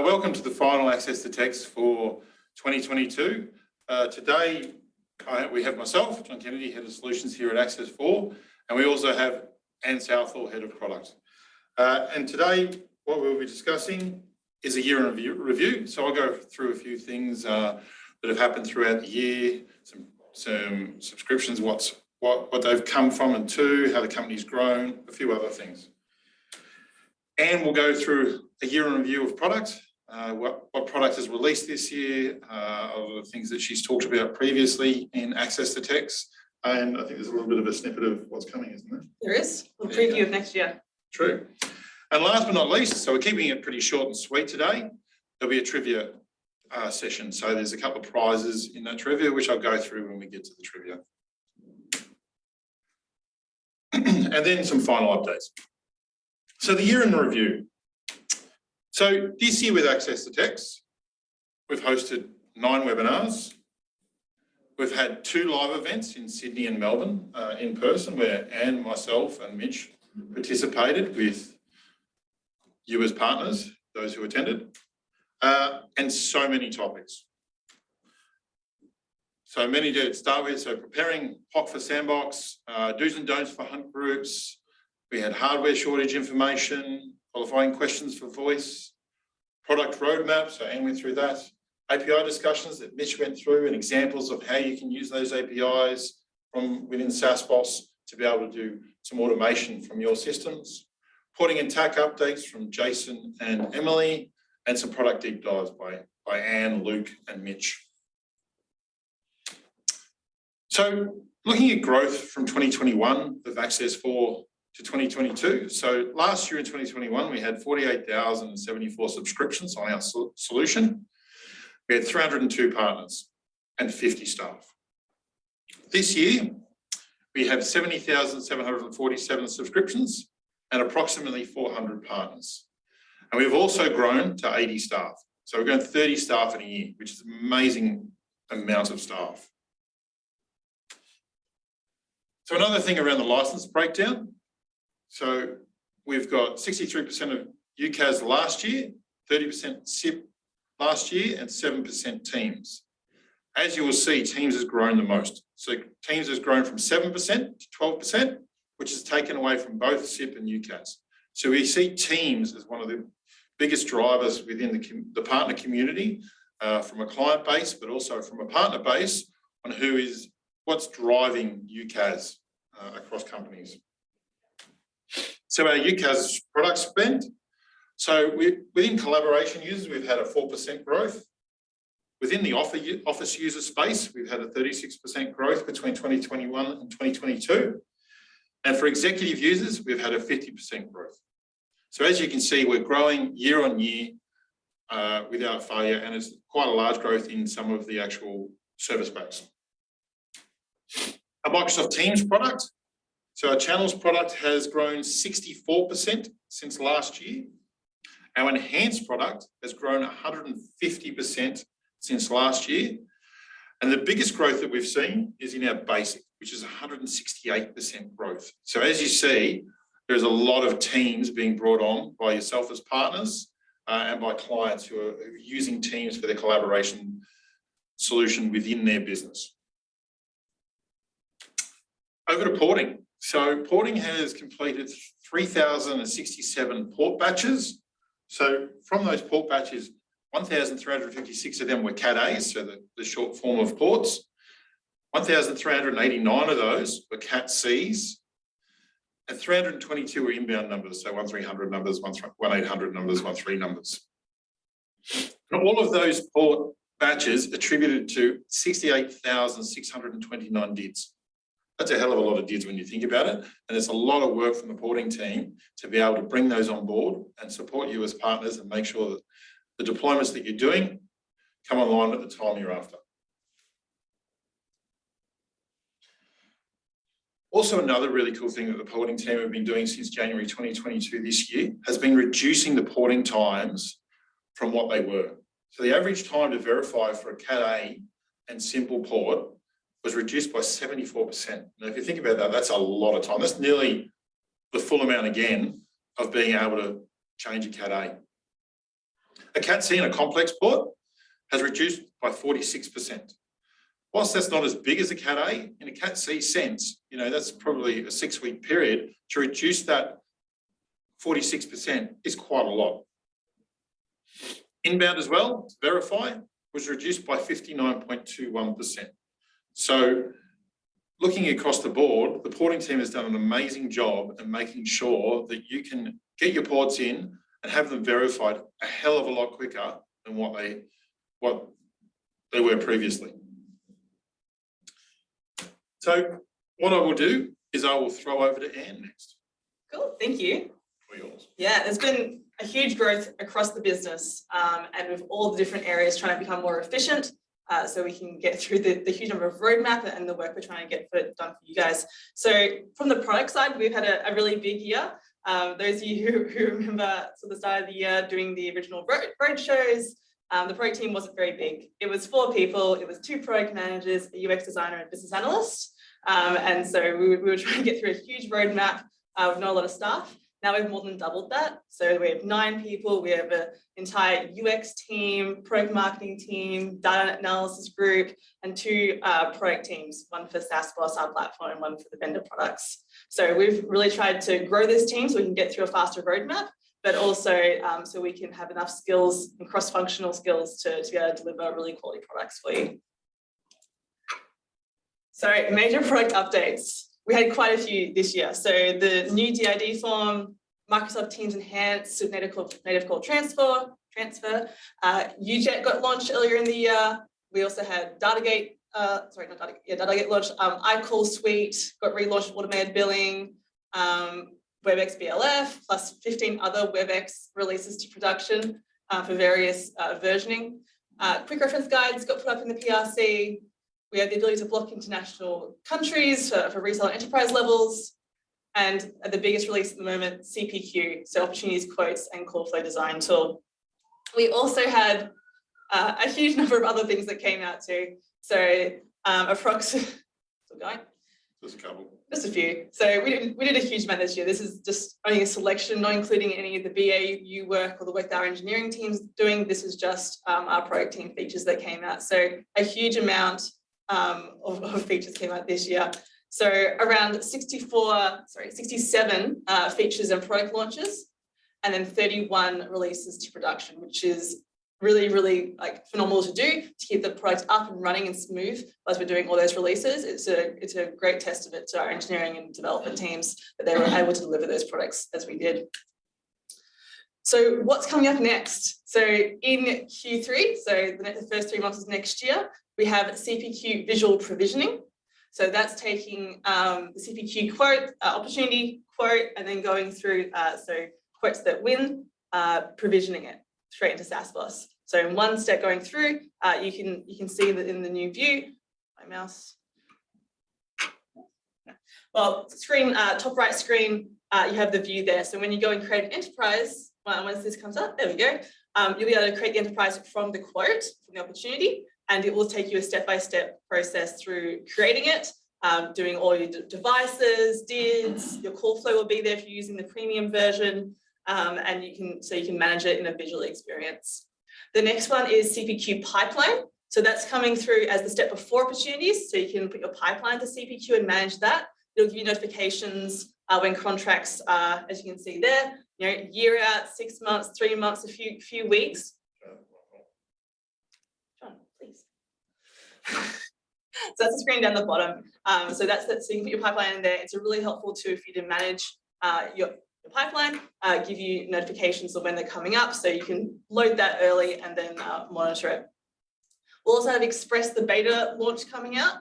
Welcome to the final Access to Text for 2022. Today we have myself, John Kennedy, Head of Solutions here at Access 4, and we also have Ann Southall, Head of Product. And today what we'll be discussing is a year in review. So I'll go through a few things that have happened throughout the year, some subscriptions, what they've come from and to, how the company's grown, a few other things. And we'll go through a year in review of product, what product is released this year, all the things that she's talked about previously in Access to Text. And I think there's a little bit of a snippet of what's coming, isn't there? There is. A preview of next year. True. And last but not least, so we're keeping it pretty short and sweet today, there'll be a trivia session. So there's a couple of prizes in that trivia, which I'll go through when we get to the trivia. And then some final updates. So the year in review. So this year with Access to Text, we've hosted 9 webinars. We've had 2 live events in Sydney and Melbourne in person, where Anne, myself and Mitch participated with you as partners, those who attended, and so many topics. So many to start with, so preparing POC for Sandbox, do's and don'ts for hunt groups. We had hardware shortage information, qualifying questions for voice, product roadmap, so Anne went through that, API discussions that Mitch went through and examples of how you can use those APIs from within SaaSBOS to be able to do some automation from your systems, porting and TAC updates from Jason and Emily, and some product deep dives by Anne, Luke and Mitch. So looking at growth from 2021 of Access 4 to 2022. So last year in 2021, we had 48,074 subscriptions on our solution. We had 302 partners and 50 staff. This year, we have 70,747 subscriptions and approximately 400 partners. And we've also grown to 80 staff. So we've grown 30 staff in a year, which is an amazing amount of staff. So another thing around the license breakdown. So we've got 63% of UCAS last year, 30% SIP last year, and 7% Teams. As you will see, Teams has grown the most. So Teams has grown from 7% to 12%, which is taken away from both SIP and UCAS. So we see Teams as one of the biggest drivers within the partner community, from a client base, but also from a partner base on what's driving UCAS across companies. So our UCAS product spend. So within collaboration users, we've had a 4% growth. Within the office user space, we've had a 36% growth between 2021 and 2022. And for executive users, we've had a 50% growth. So as you can see, we're growing year on year without failure, and it's quite a large growth in some of the actual service base. Our Microsoft Teams product. So our channels product has grown 64% since last year. Our enhanced product has grown 150% since last year. And the biggest growth that we've seen is in our basic, which is 168% growth. So as you see, there's a lot of teams being brought on by yourself as partners and by clients who are using Teams for their collaboration solution within their business. Over to porting. So porting has completed 3,067 port batches. So from those port batches, 1,356 of them were Cat-A's, so the short form of ports. 1,389 of those were Cat-C's, and 322 were inbound numbers, so 1300 numbers, 1800 numbers, 13 numbers. And all of those port batches attributed to 68,629 DIDs. That's a hell of a lot of DIDs when you think about it. And it's a lot of work from the porting team to be able to bring those on board and support you as partners and make sure that the deployments that you're doing come online at the time you're after. Also, another really cool thing that the porting team have been doing since January 2022 this year has been reducing the porting times from what they were. So the average time to verify for a Cat-A and simple port was reduced by 74%. Now, if you think about that, that's a lot of time. That's nearly the full amount again of being able to change a Cat-A. A Cat C in a complex port has reduced by 46%. Whilst that's not as big as a Cat A, in a Cat C sense, that's probably a 6-week period. To reduce that 46% is quite a lot. Inbound as well, verify, was reduced by 59.21%. So looking across the board, the porting team has done an amazing job in making sure that you can get your ports in and have them verified a hell of a lot quicker than what they were previously. So what I will do is I will throw over to Ann next. Cool, thank you. For yours. Yeah, there's been a huge growth across the business and with all the different areas trying to become more efficient so we can get through the huge number of roadmap and the work we're trying to get done for you guys. So from the product side, we've had a really big year. Those of you who remember the start of the year doing the original road shows, the product team wasn't very big. It was 4 people, it was 2 product managers, a UX designer and business analyst. And so we were trying to get through a huge roadmap with not a lot of staff. Now we've more than doubled that. So we have 9 people, we have an entire UX team, product marketing team, data analysis group, and 2 product teams, one for SaaS Boss, our platform, and one for the vendor products. So we've really tried to grow this team so we can get through a faster roadmap, but also so we can have enough skills and cross-functional skills to be able to deliver really quality products for you. So major product updates. We had quite a few this year. So the new DID form, Microsoft Teams Enhanced with native call transfer. UJET got launched earlier in the year. We also had Datagate, Datagate launched. iCall suite got relaunched, automated billing, WebEx BLF, plus 15 other WebEx releases to production for various versioning. Quick reference guides got put up in the PRC. We have the ability to block international countries for resale and enterprise levels. And the biggest release at the moment, CPQ, so Opportunities, Quotes, and Call Flow Design Tool. We also had a huge number of other things that came out too. So approximately, still going? Just a couple. Just a few. So we did a huge amount this year. This is just only a selection, not including any of the BAU work or the work that our engineering team's doing. This is just our product team features that came out. So a huge amount of features came out this year. So around 67 features and product launches, and then 31 releases to production, which is really, really phenomenal to do to keep the product up and running and smooth as we're doing all those releases. It's a great testament to our engineering and development teams that they were able to deliver those products as we did. So what's coming up next? So in Q3, so the first 3 months of next year, we have CPQ visual provisioning. So that's taking the CPQ quote, opportunity quote, and then going through so quotes that win, provisioning it straight into SaaS Boss. So in one step going through, you can see that in the new view, my mouse. Well, screen, top right screen, you have the view there. So when you go and create an enterprise, once this comes up, there we go, you'll be able to create the enterprise from the quote, from the opportunity, and it will take you a step-by-step process through creating it, doing all your devices, DIDs, your call flow will be there if you're using the premium version, and you can manage it in a visual experience. The next one is CPQ pipeline. So that's coming through as the step before opportunities. So you can put your pipeline to CPQ and manage that. It'll give you notifications when contracts are, as you can see there, year out, 6 months, 3 months, a few weeks. John, please. So that's the screen down the bottom. So that's that. So you can put your pipeline in there. It's a really helpful tool for you to manage your pipeline, give you notifications of when they're coming up, so you can load that early and then monitor it. We'll also have Express the beta launch coming out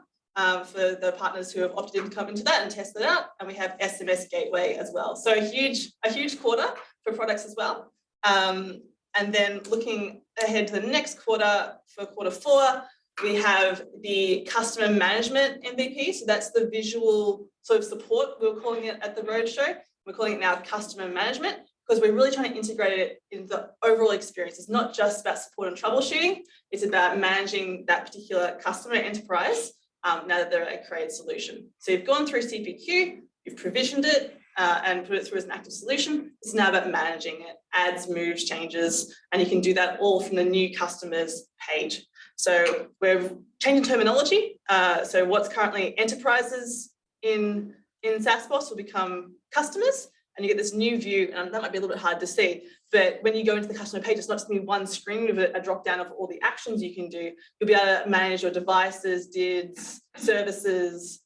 for the partners who have opted in to come into that and test it out, and we have SMS Gateway as well. So a huge quarter for products as well. And then looking ahead to the next quarter, for quarter 4, we have the customer management MVP. So that's the visual sort of support we were calling it at the roadshow. We're calling it now customer management, because we're really trying to integrate it into the overall experience. It's not just about support and troubleshooting. It's about managing that particular customer enterprise now that they're a created solution. So you've gone through CPQ, you've provisioned it, and put it through as an active solution. It's now about managing it, adds, moves, changes, and you can do that all from the new customers page. So we're changing terminology. So what's currently enterprises in SaaSboss will become customers, and you get this new view, and that might be a little bit hard to see, but when you go into the customer page, it's not just going to be one screen with a drop down of all the actions you can do. You'll be able to manage your devices, DIDs, services,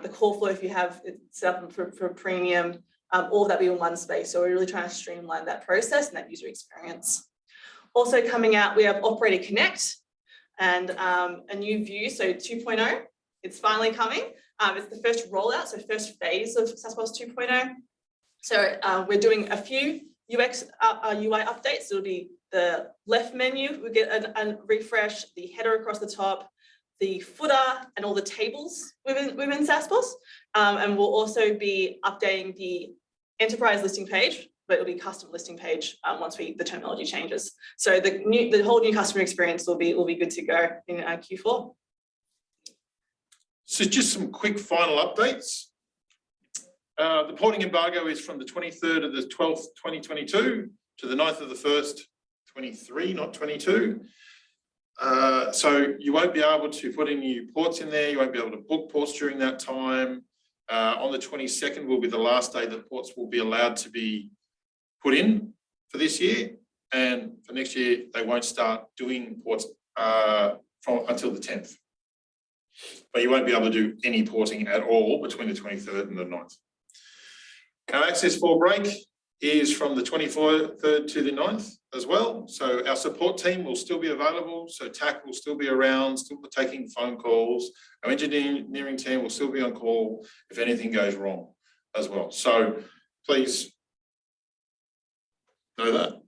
the call flow if you have it set up for premium, all of that be in one space. So we're really trying to streamline that process and that user experience. Also coming out, we have Operator Connect and a new view, so 2.0, it's finally coming. It's the first rollout, so first phase of SaaSboss 2.0. So we're doing a few UX UI updates. It'll be the left menu, we get a refresh, the header across the top, the footer, and all the tables within SaaSboss. And we'll also be updating the enterprise listing page, but it'll be custom listing page once the terminology changes. So the whole new customer experience will be good to go in Q4. So just some quick final updates. The porting embargo is from the 23rd of the 12th, 2022 to the 9th of the 1st, 23, not 22. So you won't be able to put any ports in there. You won't be able to book ports during that time. On the 22nd will be the last day that ports will be allowed to be put in for this year. And for next year, they won't start doing ports until the 10th. But you won't be able to do any porting at all between the 23rd and the 9th. Our access for break is from the 23rd to the 9th as well. So our support team will still be available. So TAC will still be around, still taking phone calls. Our engineering team will still be on call if anything goes wrong as well. So please know that.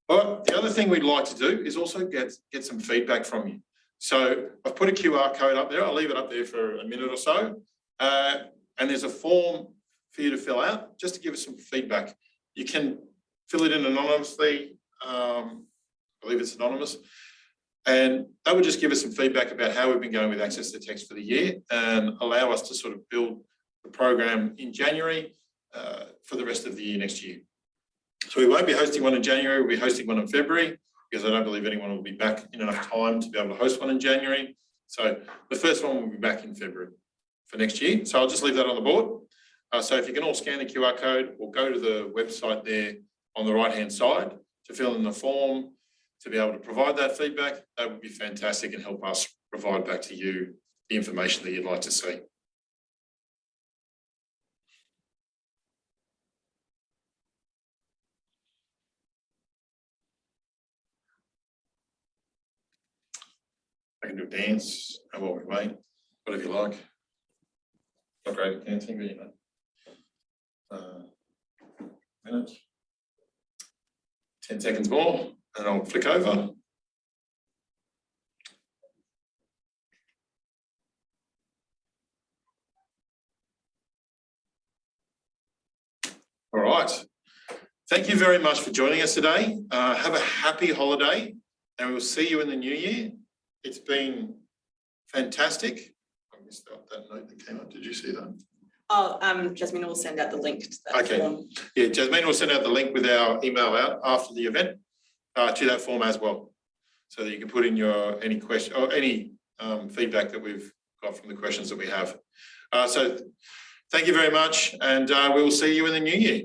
But the other thing we'd like to do is also get some feedback from you. So I've put a QR code up there. I'll leave it up there for a minute or so. And there's a form for you to fill out just to give us some feedback. You can fill it in anonymously. I believe it's anonymous. And that would just give us some feedback about how we've been going with Access to Text for the year and allow us to sort of build the program in January for the rest of the year next year. So we won't be hosting one in January, we'll be hosting one in February because I don't believe anyone will be back in enough time to be able to host one in January. So the first one will be back in February for next year. So I'll just leave that on the board. So if you can all scan the QR code or go to the website there on the right-hand side to fill in the form to be able to provide that feedback, that would be fantastic and help us provide back to you the information that you'd like to see. I can do a dance while we wait, whatever you like. Not great at dancing, but you know. Minutes. 10 seconds more, and I'll flick over. All right. Thank you very much for joining us today. Have a happy holiday, and we'll see you in the new year. It's been fantastic. I missed out that note that came up. Did you see that? Oh, Jasmine will send out the link to that form. Yeah, Jasmine will send out the link with our email out after the event to that form as well, so that you can put in your any question or any feedback that we've got from the questions that we have. So thank you very much, and we will see you in the new year.